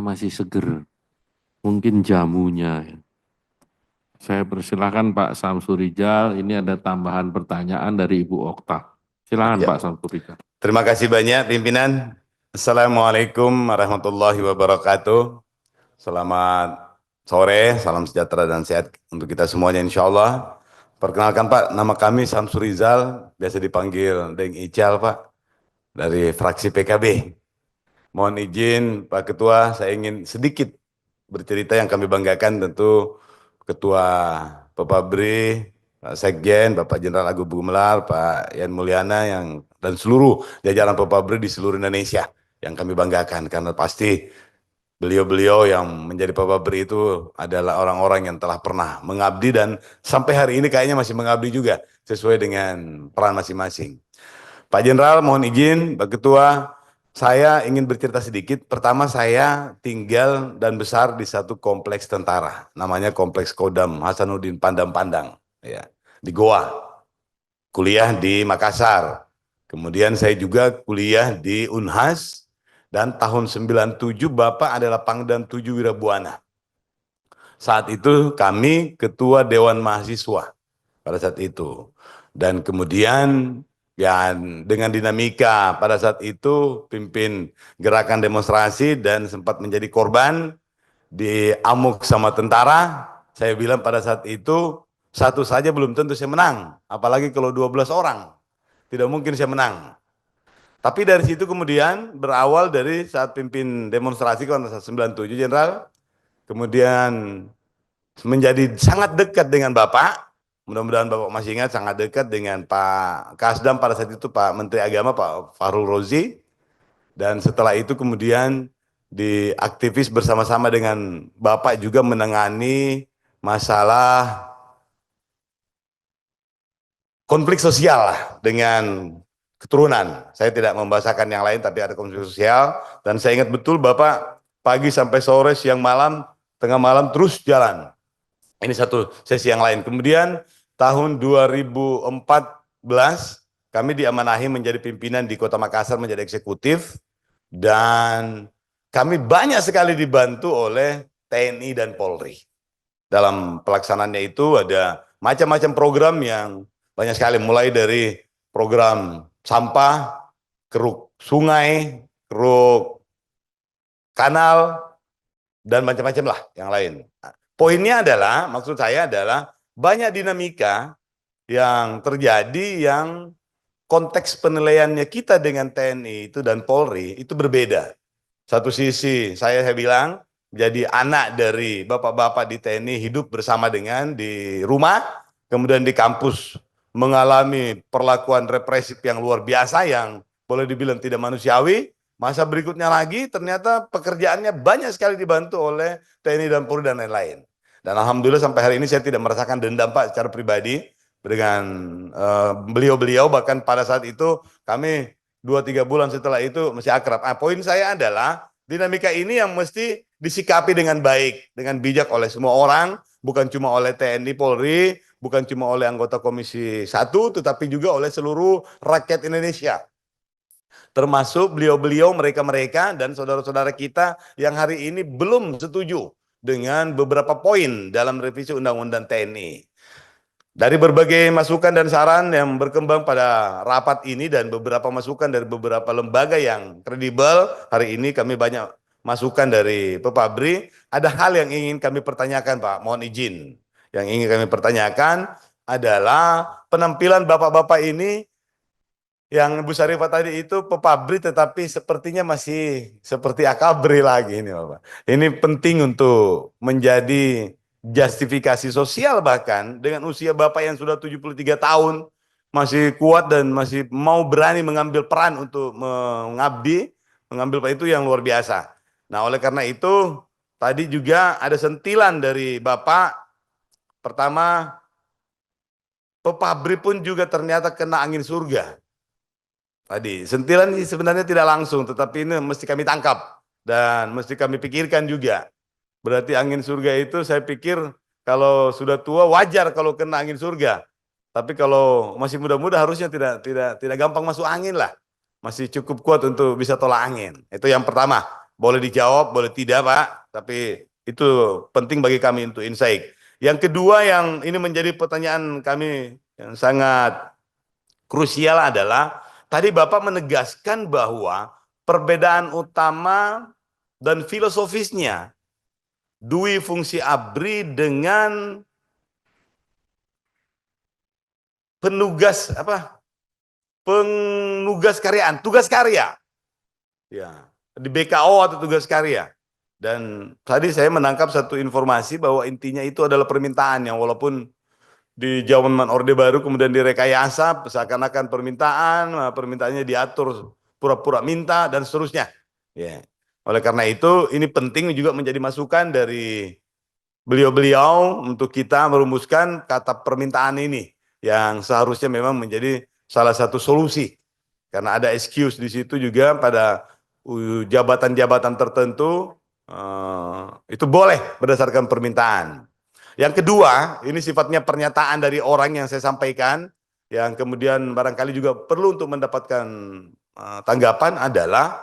masih seger. Mungkin jamunya. Ya. Saya persilahkan Pak Samsurijal. Ini ada tambahan pertanyaan dari Ibu Okta. Silakan Ya. Pak Samsurijal. Terima kasih banyak pimpinan. Assalamualaikum warahmatullahi wabarakatuh. Selamat sore, salam sejahtera dan sehat untuk kita semuanya insya Allah. Perkenalkan Pak, nama kami Samsurizal, biasa dipanggil Deng Ical Pak, dari fraksi PKB. Mohon izin Pak Ketua, saya ingin sedikit bercerita yang kami banggakan tentu Ketua Pepabri, Pak Sekjen, Bapak Jenderal Agung Gumelar, Pak Yan Mulyana dan seluruh jajaran Pepabri di seluruh Indonesia yang kami banggakan karena pasti beliau-beliau yang menjadi Pepabri itu adalah orang-orang yang telah pernah mengabdi dan sampai hari ini kayaknya masih mengabdi juga sesuai dengan peran masing-masing. Pak Jenderal, mohon izin, Pak Ketua, saya ingin bercerita sedikit. Pertama, saya tinggal dan besar di satu kompleks tentara, namanya Kompleks Kodam Hasanuddin Pandang-Pandang, ya, di Goa. Kuliah di Makassar. Kemudian saya juga kuliah di Unhas, dan tahun 97 Bapak adalah Pangdam 7 Wirabuana. Saat itu kami Ketua Dewan Mahasiswa pada saat itu. Dan kemudian ya dengan dinamika pada saat itu pimpin gerakan demonstrasi dan sempat menjadi korban diamuk sama tentara. Saya bilang pada saat itu satu saja belum tentu saya menang, apalagi kalau 12 orang. Tidak mungkin saya menang. Tapi dari situ kemudian berawal dari saat pimpin demonstrasi tahun 97 Jenderal, kemudian menjadi sangat dekat dengan Bapak. Mudah-mudahan Bapak masih ingat sangat dekat dengan Pak Kasdam pada saat itu, Pak Menteri Agama Pak Fahrul Rozi. Dan setelah itu kemudian diaktivis bersama-sama dengan Bapak juga menangani masalah konflik sosial lah dengan keturunan. Saya tidak membahasakan yang lain tapi ada konflik sosial. Dan saya ingat betul Bapak pagi sampai sore, siang malam, tengah malam terus jalan. Ini satu sesi yang lain. Kemudian tahun 2014 kami diamanahi menjadi pimpinan di Kota Makassar, menjadi eksekutif, dan kami banyak sekali dibantu oleh TNI dan Polri. Dalam pelaksanaannya itu ada macam-macam program yang banyak sekali, mulai dari program sampah, keruk sungai, keruk kanal, dan macam-macam lah yang lain. Poinnya adalah, maksud saya adalah banyak dinamika yang terjadi yang konteks penilaiannya kita dengan TNI itu dan Polri itu berbeda. Satu sisi saya bilang jadi anak dari bapak-bapak di TNI hidup bersama dengan di rumah, kemudian di kampus mengalami perlakuan represif yang luar biasa yang boleh dibilang tidak manusiawi. Masa berikutnya lagi ternyata pekerjaannya banyak sekali dibantu oleh TNI dan Polri dan lain-lain. Dan alhamdulillah sampai hari ini saya tidak merasakan dendam Pak secara pribadi dengan beliau-beliau, bahkan pada saat itu kami 2-3 bulan setelah itu masih akrab. Poin saya adalah dinamika ini yang mesti disikapi dengan baik, dengan bijak oleh semua orang, bukan cuma oleh TNI Polri, bukan cuma oleh anggota Komisi 1, tetapi juga oleh seluruh rakyat Indonesia. Termasuk beliau-beliau, mereka-mereka dan saudara-saudara kita yang hari ini belum setuju dengan beberapa poin dalam revisi Undang-Undang TNI. Dari berbagai masukan dan saran yang berkembang pada rapat ini dan beberapa masukan dari beberapa lembaga yang kredibel, hari ini kami banyak masukan dari Pepabri, ada hal yang ingin kami pertanyakan Pak, mohon izin. Yang ingin kami pertanyakan adalah penampilan bapak-bapak ini yang Bu Sarifah tadi itu Pepabri tetapi sepertinya masih seperti akabri lagi ini Bapak. Ini penting untuk menjadi justifikasi sosial, bahkan dengan usia Bapak yang sudah 73 tahun masih kuat dan masih mau berani mengambil peran untuk mengabdi, mengambil peran itu yang luar biasa. Nah, oleh karena itu tadi juga ada sentilan dari Bapak. Pertama, Pepabri pun juga ternyata kena angin surga. Tadi sentilan ini sebenarnya tidak langsung, tetapi ini mesti kami tangkap dan mesti kami pikirkan juga. Berarti angin surga itu saya pikir kalau sudah tua wajar kalau kena angin surga. Tapi kalau masih muda-muda harusnya tidak gampang masuk angin lah. Masih cukup kuat untuk bisa tolak angin. Itu yang pertama. Boleh dijawab, boleh tidak Pak, tapi itu penting bagi kami untuk insight. Yang kedua yang ini menjadi pertanyaan kami yang sangat krusial adalah tadi Bapak menegaskan bahwa perbedaan utama dan filosofisnya Dwi Fungsi ABRI dengan penugas apa? Penugas karyaan, tugas karya. Ya, di BKO atau tugas karya. Dan tadi saya menangkap satu informasi bahwa intinya itu adalah permintaan yang walaupun di zaman Orde Baru kemudian direkayasa seakan-akan permintaannya diatur pura-pura minta dan seterusnya. Ya. Oleh karena itu ini penting juga menjadi masukan dari beliau-beliau untuk kita merumuskan kata permintaan ini yang seharusnya memang menjadi salah satu solusi karena ada excuse di situ juga pada jabatan-jabatan tertentu itu boleh berdasarkan permintaan. Yang kedua, ini sifatnya pernyataan dari orang yang saya sampaikan, yang kemudian barangkali juga perlu untuk mendapatkan tanggapan adalah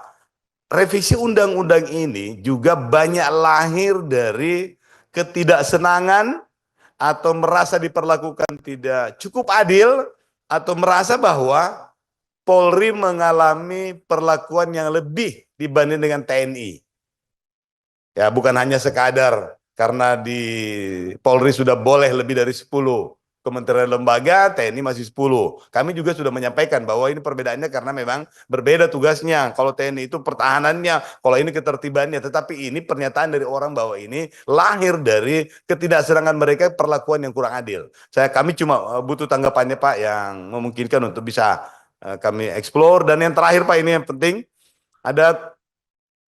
revisi undang-undang ini juga banyak lahir dari ketidaksenangan atau merasa diperlakukan tidak cukup adil atau merasa bahwa Polri mengalami perlakuan yang lebih dibanding dengan TNI. Ya, bukan hanya sekadar karena di Polri sudah boleh lebih dari 10 kementerian lembaga, TNI masih 10. Kami juga sudah menyampaikan bahwa ini perbedaannya karena memang berbeda tugasnya. Kalau TNI itu pertahanannya, kalau ini ketertibannya. Tetapi ini pernyataan dari orang bahwa ini lahir dari ketidaksenangan mereka perlakuan yang kurang adil. Kami cuma butuh tanggapannya Pak yang memungkinkan untuk bisa kami explore. Dan yang terakhir Pak, ini yang penting, ada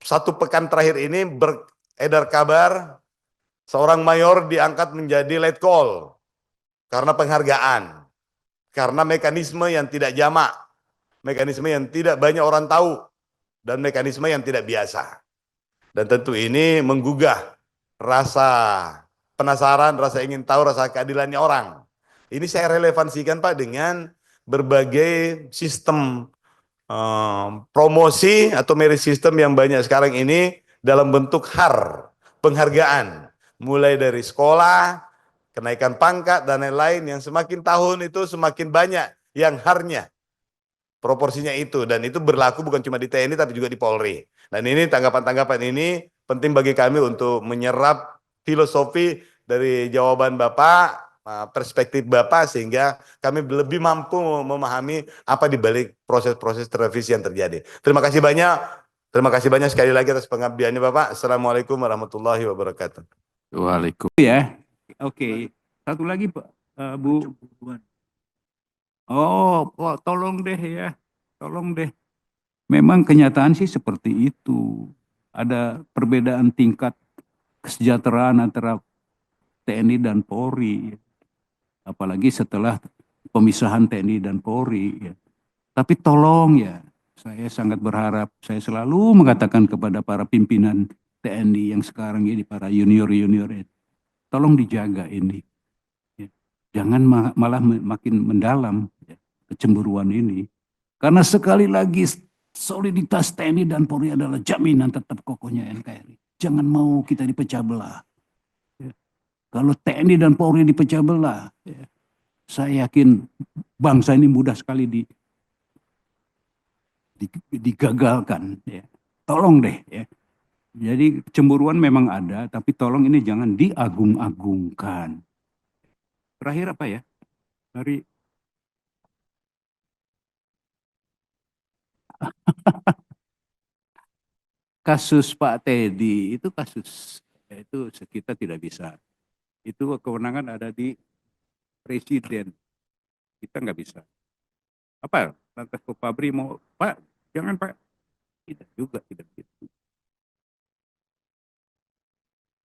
satu pekan terakhir ini beredar kabar seorang mayor diangkat menjadi letkol karena penghargaan, karena mekanisme yang tidak jamak, mekanisme yang tidak banyak orang tahu, dan mekanisme yang tidak biasa. Dan tentu ini menggugah rasa penasaran, rasa ingin tahu, rasa keadilannya orang. Ini saya relevansikan Pak dengan berbagai sistem promosi atau merit system yang banyak sekarang ini dalam bentuk penghargaan, mulai dari sekolah, kenaikan pangkat dan lain-lain yang semakin tahun itu semakin banyak yang harnya proporsinya itu, dan itu berlaku bukan cuma di TNI tapi juga di Polri. Dan ini tanggapan-tanggapan ini penting bagi kami untuk menyerap filosofi dari jawaban Bapak, perspektif Bapak, sehingga kami lebih mampu memahami apa di balik proses-proses revisi yang terjadi. Terima kasih banyak. Terima kasih banyak sekali lagi atas pengabdiannya Bapak. Assalamualaikum warahmatullahi wabarakatuh. Waalaikumsalam. Ya, oke. Satu lagi Pak, Bu. Oh, tolong deh ya, tolong deh. Memang kenyataan sih seperti itu. Ada perbedaan tingkat kesejahteraan antara TNI dan Polri, apalagi setelah pemisahan TNI dan Polri. Ya. Tapi tolong ya, saya sangat berharap, saya selalu mengatakan kepada para pimpinan TNI yang sekarang ini, para junior-junior, tolong dijaga ini. Ya. Jangan malah makin mendalam ya, kecemburuan ini. Karena sekali lagi soliditas TNI dan Polri adalah jaminan tetap kokohnya NKRI. Jangan mau kita dipecah belah. Ya. Kalau TNI dan Polri dipecah belah, ya, saya yakin bangsa ini mudah sekali digagalkan. Ya. Tolong deh. Ya. Jadi kecemburuan memang ada, tapi tolong ini jangan diagung-agungkan. Terakhir apa ya? Dari kasus Pak Teddy itu kasus itu kita tidak bisa. Itu kewenangan ada di presiden. Kita nggak bisa. Apa? Lantas Pak Fabri mau Pak? Jangan Pak. Tidak juga tidak gitu.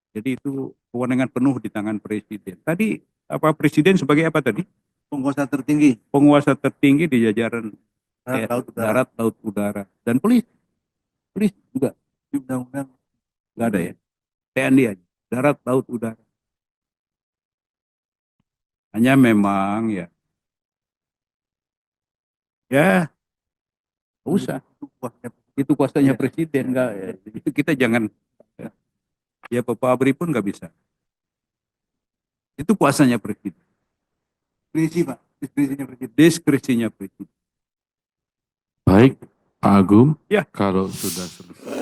Jadi itu kewenangan penuh di tangan presiden. Tadi apa presiden sebagai apa tadi? Penguasa tertinggi Penguasa tertinggi di jajaran darat, laut, udara, dan polis juga di undang-undang. nggak ada ya. TNI aja, darat, laut, udara. Hanya memang ya nggak usah. Itu kuasanya presiden, enggak. Itu kita jangan, ya Pak Fabri pun nggak bisa. Itu kuasanya presiden. Diskresi, Pak. Diskresinya presiden. Diskresinya presiden. Baik, Pak Agung, Ya. kalau sudah selesai.